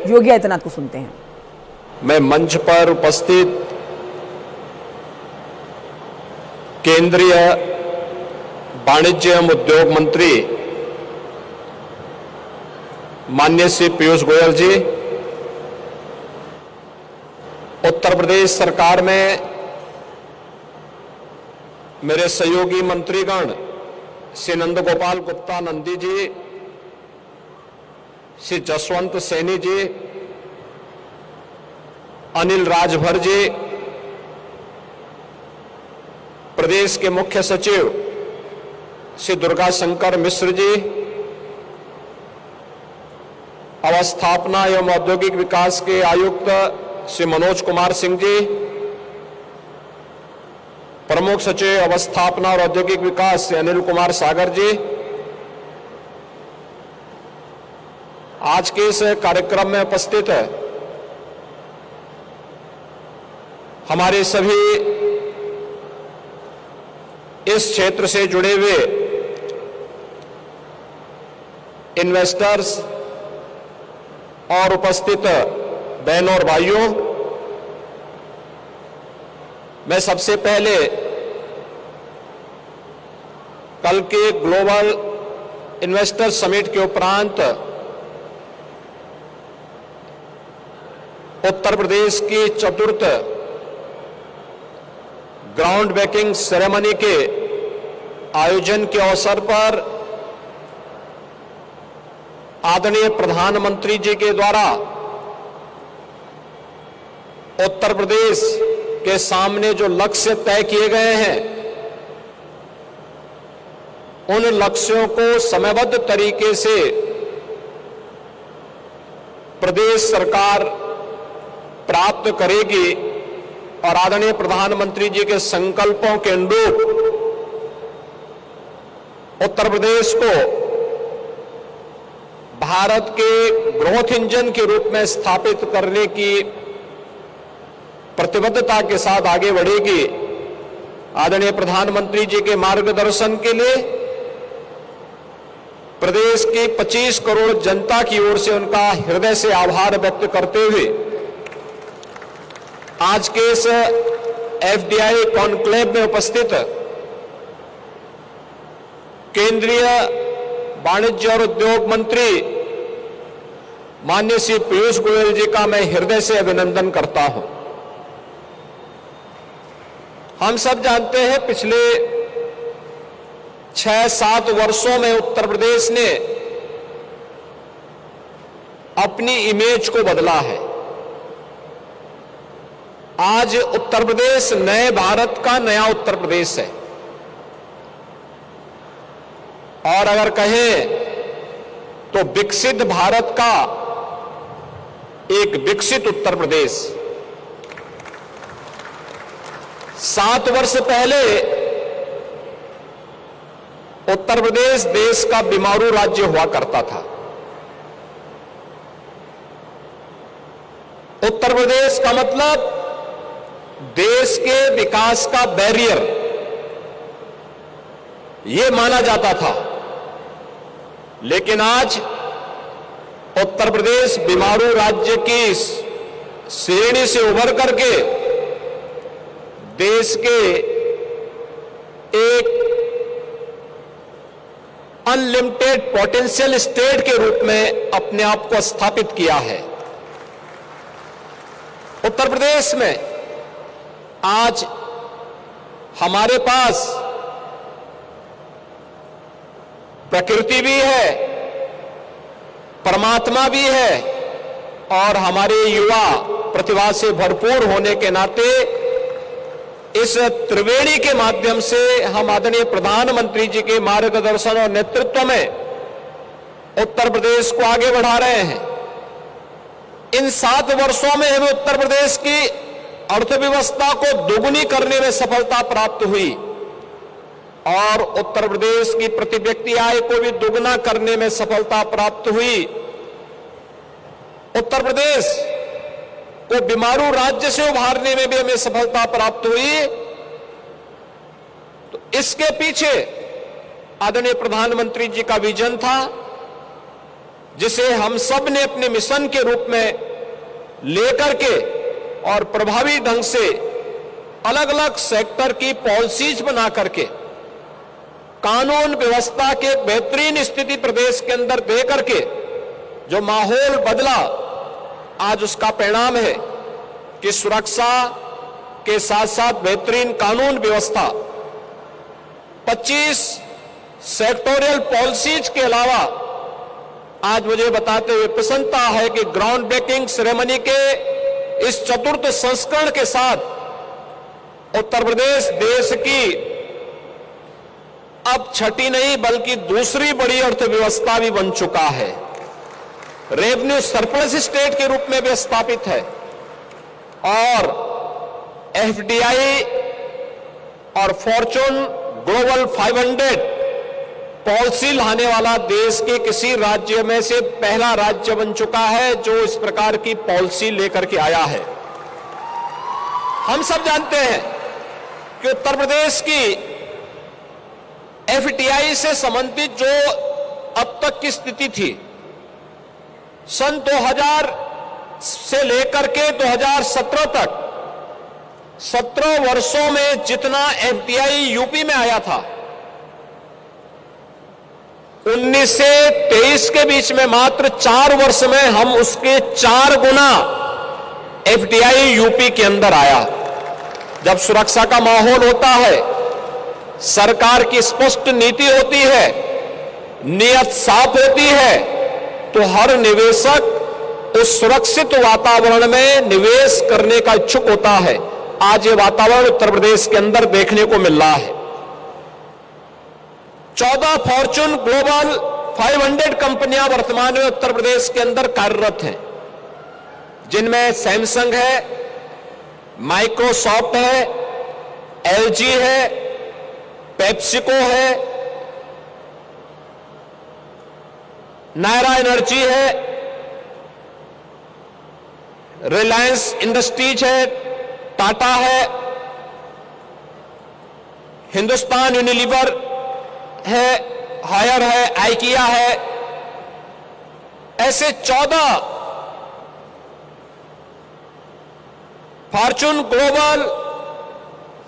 योगी आदित्यनाथ को सुनते हैं। मैं मंच पर उपस्थित केंद्रीय वाणिज्य एवं उद्योग मंत्री माननीय श्री पीयूष गोयल जी, उत्तर प्रदेश सरकार में मेरे सहयोगी मंत्रीगण श्री नंद गोपाल गुप्ता नंदी जी, श्री जसवंत सैनी जी, अनिल राजभर जी, प्रदेश के मुख्य सचिव श्री दुर्गा शंकर मिश्र जी, अवस्थापना एवं औद्योगिक विकास के आयुक्त श्री मनोज कुमार सिंह जी, प्रमुख सचिव अवस्थापना और औद्योगिक विकास श्री अनिल कुमार सागर जी, आज के इस कार्यक्रम में उपस्थित है हमारे सभी इस क्षेत्र से जुड़े हुए इन्वेस्टर्स और उपस्थित बहनों और भाइयों, मैं सबसे पहले कल के ग्लोबल इन्वेस्टर समिट के उपरांत उत्तर प्रदेश की चतुर्थ ग्राउंड ब्रेकिंग सेरेमनी के आयोजन के अवसर पर आदरणीय प्रधानमंत्री जी के द्वारा उत्तर प्रदेश के सामने जो लक्ष्य तय किए गए हैं, उन लक्ष्यों को समयबद्ध तरीके से प्रदेश सरकार प्राप्त करेगी और आदरणीय प्रधानमंत्री जी के संकल्पों के अनुरूप उत्तर प्रदेश को भारत के ग्रोथ इंजन के रूप में स्थापित करने की प्रतिबद्धता के साथ आगे बढ़ेगी। आदरणीय प्रधानमंत्री जी के मार्गदर्शन के लिए प्रदेश की 25 करोड़ जनता की ओर से उनका हृदय से आभार व्यक्त करते हुए आज के इस एफडीआई कॉन्क्लेव में उपस्थित केंद्रीय वाणिज्य और उद्योग मंत्री माननीय श्री पीयूष गोयल जी का मैं हृदय से अभिनंदन करता हूं। हम सब जानते हैं पिछले 6-7 वर्षों में उत्तर प्रदेश ने अपनी इमेज को बदला है। आज उत्तर प्रदेश नए भारत का नया उत्तर प्रदेश है और अगर कहें तो विकसित भारत का एक विकसित उत्तर प्रदेश। 7 वर्ष पहले उत्तर प्रदेश देश का बीमारू राज्य हुआ करता था। उत्तर प्रदेश का मतलब देश के विकास का बैरियर ये माना जाता था, लेकिन आज उत्तर प्रदेश बीमारू राज्य की श्रेणी से उभर करके देश के एक अनलिमिटेड पोटेंशियल स्टेट के रूप में अपने आप को स्थापित किया है। उत्तर प्रदेश में आज हमारे पास प्रकृति भी है, परमात्मा भी है और हमारे युवा प्रतिभा से भरपूर होने के नाते इस त्रिवेणी के माध्यम से हम आदरणीय प्रधानमंत्री जी के मार्गदर्शन और नेतृत्व में उत्तर प्रदेश को आगे बढ़ा रहे हैं। इन 7 वर्षों में हमें उत्तर प्रदेश की अर्थव्यवस्था को दोगुनी करने में सफलता प्राप्त हुई और उत्तर प्रदेश की प्रति व्यक्ति आय को भी दोगुना करने में सफलता प्राप्त हुई। उत्तर प्रदेश को बीमारू राज्य से उभारने में भी हमें सफलता प्राप्त हुई। तो इसके पीछे आदरणीय प्रधानमंत्री जी का विजन था, जिसे हम सब ने अपने मिशन के रूप में लेकर के और प्रभावी ढंग से अलग अलग सेक्टर की पॉलिसीज बना करके कानून व्यवस्था के बेहतरीन स्थिति प्रदेश के अंदर दे करके जो माहौल बदला, आज उसका परिणाम है कि सुरक्षा के साथ साथ बेहतरीन कानून व्यवस्था, 25 सेक्टोरियल पॉलिसीज के अलावा आज मुझे बताते हुए प्रसन्नता है कि ग्राउंड ब्रेकिंग सेरेमनी के इस चतुर्थ संस्करण के साथ उत्तर प्रदेश देश की अब छठी नहीं बल्कि दूसरी बड़ी अर्थव्यवस्था भी बन चुका है। रेवेन्यू सरप्लस स्टेट के रूप में भी स्थापित है और एफडीआई और फॉर्च्यून ग्लोबल 500 पॉलिसी लाने वाला देश के किसी राज्य में से पहला राज्य बन चुका है जो इस प्रकार की पॉलिसी लेकर के आया है। हम सब जानते हैं कि उत्तर प्रदेश की एफडीआई से संबंधित जो अब तक की स्थिति थी, सन 2000 से लेकर के 2017 तक 17 वर्षों में जितना एफडीआई यूपी में आया था, 19 से 23 के बीच में मात्र 4 वर्ष में हम उसके 4 गुना एफडीआई यूपी के अंदर आया। जब सुरक्षा का माहौल होता है, सरकार की स्पष्ट नीति होती है, नियत साफ होती है, तो हर निवेशक उस सुरक्षित वातावरण में निवेश करने का इच्छुक होता है। आज ये वातावरण उत्तर प्रदेश के अंदर देखने को मिल रहा है। 14 फॉर्च्यून ग्लोबल 500 कंपनियां वर्तमान में उत्तर प्रदेश के अंदर कार्यरत हैं, जिनमें सैमसंग है, माइक्रोसॉफ्ट है, एलजी है, पेप्सिको है, नायरा एनर्जी है, रिलायंस इंडस्ट्रीज है, टाटा है, हिंदुस्तान यूनिलीवर है, हायर है, आइकिया है। ऐसे 14 फॉर्च्यून ग्लोबल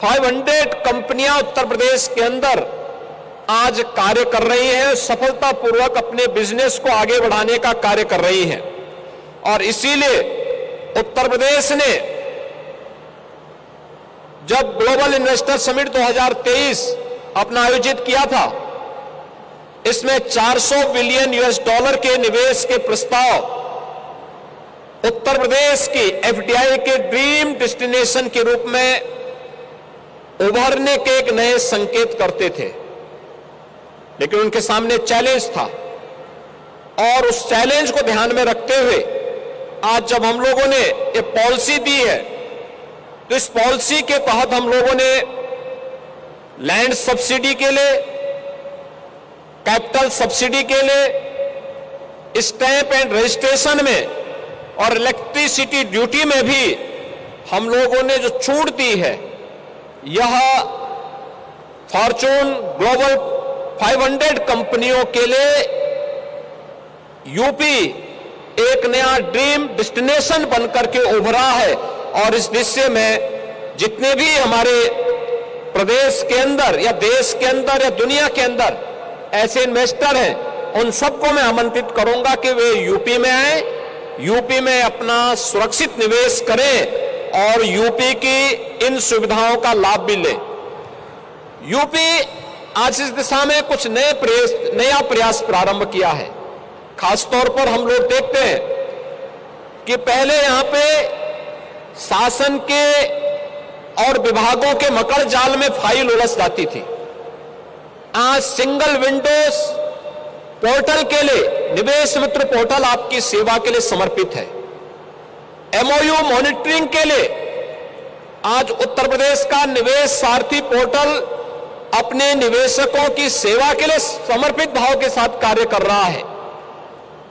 500 कंपनियां उत्तर प्रदेश के अंदर आज कार्य कर रही हैं, सफलतापूर्वक अपने बिजनेस को आगे बढ़ाने का कार्य कर रही हैं। और इसीलिए उत्तर प्रदेश ने जब ग्लोबल इन्वेस्टर समिट 2023 अपना आयोजित किया था, इसमें 400 बिलियन US डॉलर के निवेश के प्रस्ताव उत्तर प्रदेश की एफडीआई के ड्रीम डेस्टिनेशन के रूप में उभरने के एक नए संकेत करते थे। लेकिन उनके सामने चैलेंज था और उस चैलेंज को ध्यान में रखते हुए आज जब हम लोगों ने ये पॉलिसी दी है, तो इस पॉलिसी के तहत हम लोगों ने लैंड सब्सिडी के लिए, कैपिटल सब्सिडी के लिए, स्टैंप एंड रजिस्ट्रेशन में और इलेक्ट्रिसिटी ड्यूटी में भी हम लोगों ने जो छूट दी है, यह फॉर्च्यून ग्लोबल 500 कंपनियों के लिए यूपी एक नया ड्रीम डेस्टिनेशन बनकर के उभरा है। और इस दिशा में जितने भी हमारे प्रदेश के अंदर या देश के अंदर या दुनिया के अंदर ऐसे इन्वेस्टर हैं, उन सबको मैं आमंत्रित करूंगा कि वे यूपी में आए, यूपी में अपना सुरक्षित निवेश करें और यूपी की इन सुविधाओं का लाभ भी लें। यूपी आज इस दिशा में कुछ नया प्रयास प्रारंभ किया है। खासतौर पर हम लोग देखते हैं कि पहले यहां पे शासन के और विभागों के मकड़ जाल में फाइल उलझ जाती थी। आज सिंगल विंडोज पोर्टल के लिए निवेश मित्र पोर्टल आपकी सेवा के लिए समर्पित है। एमओयू मॉनिटरिंग के लिए आज उत्तर प्रदेश का निवेश सारथी पोर्टल अपने निवेशकों की सेवा के लिए समर्पित भाव के साथ कार्य कर रहा है।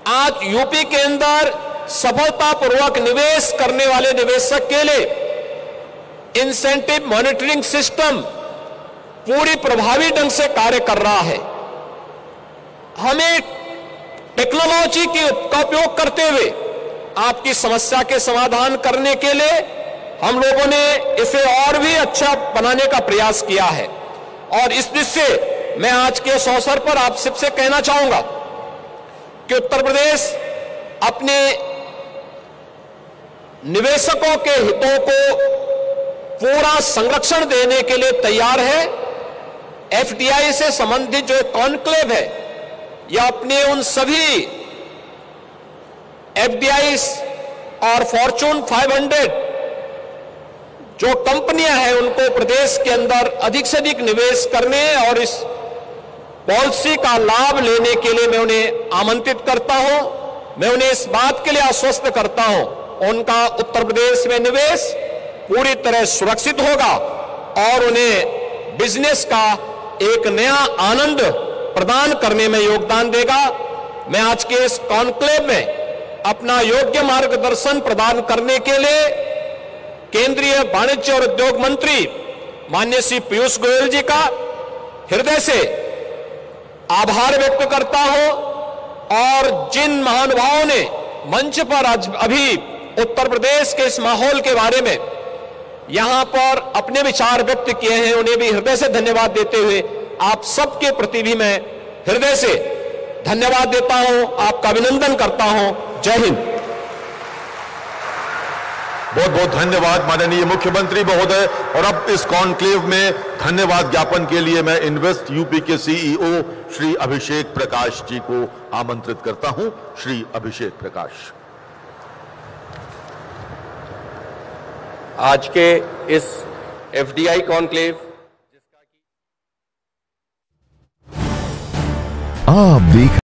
आज यूपी के अंदर सफलतापूर्वक निवेश करने वाले निवेशक के लिए इंसेंटिव मॉनिटरिंग सिस्टम पूरी प्रभावी ढंग से कार्य कर रहा है। हमें टेक्नोलॉजी का उपयोग करते हुए आपकी समस्या के समाधान करने के लिए हम लोगों ने इसे और भी अच्छा बनाने का प्रयास किया है। और इस दृष्टि से मैं आज के इस अवसर पर आप सबसे कहना चाहूंगा कि उत्तर प्रदेश अपने निवेशकों के हितों को पूरा संरक्षण देने के लिए तैयार है। एफडीआई से संबंधित जो कॉन्क्लेव है, यह अपने उन सभी एफडीआई और फॉर्चून 500 जो कंपनियां हैं उनको प्रदेश के अंदर अधिक से अधिक निवेश करने और इस पॉलिसी का लाभ लेने के लिए मैं उन्हें आमंत्रित करता हूं। मैं उन्हें इस बात के लिए आश्वस्त करता हूं, उनका उत्तर प्रदेश में निवेश पूरी तरह सुरक्षित होगा और उन्हें बिजनेस का एक नया आनंद प्रदान करने में योगदान देगा। मैं आज के इस कॉन्क्लेव में अपना योग्य मार्गदर्शन प्रदान करने के लिए केंद्रीय वाणिज्य और उद्योग मंत्री माननीय श्री पीयूष गोयल जी का हृदय से आभार व्यक्त करता हूं। और जिन महानुभावों ने मंच पर अभी उत्तर प्रदेश के इस माहौल के बारे में यहां पर अपने विचार व्यक्त किए हैं, उन्हें भी हृदय से धन्यवाद देते हुए आप सबके प्रति भी मैं हृदय से धन्यवाद देता हूं, आपका अभिनंदन करता हूं। जय हिंद। बहुत बहुत धन्यवाद माननीय मुख्यमंत्री महोदय। और अब इस कॉन्क्लेव में धन्यवाद ज्ञापन के लिए मैं इन्वेस्ट यूपी के सीईओ श्री अभिषेक प्रकाश जी को आमंत्रित करता हूं। श्री अभिषेक प्रकाश। आज के इस एफडीआई कॉन्क्लेव आप देख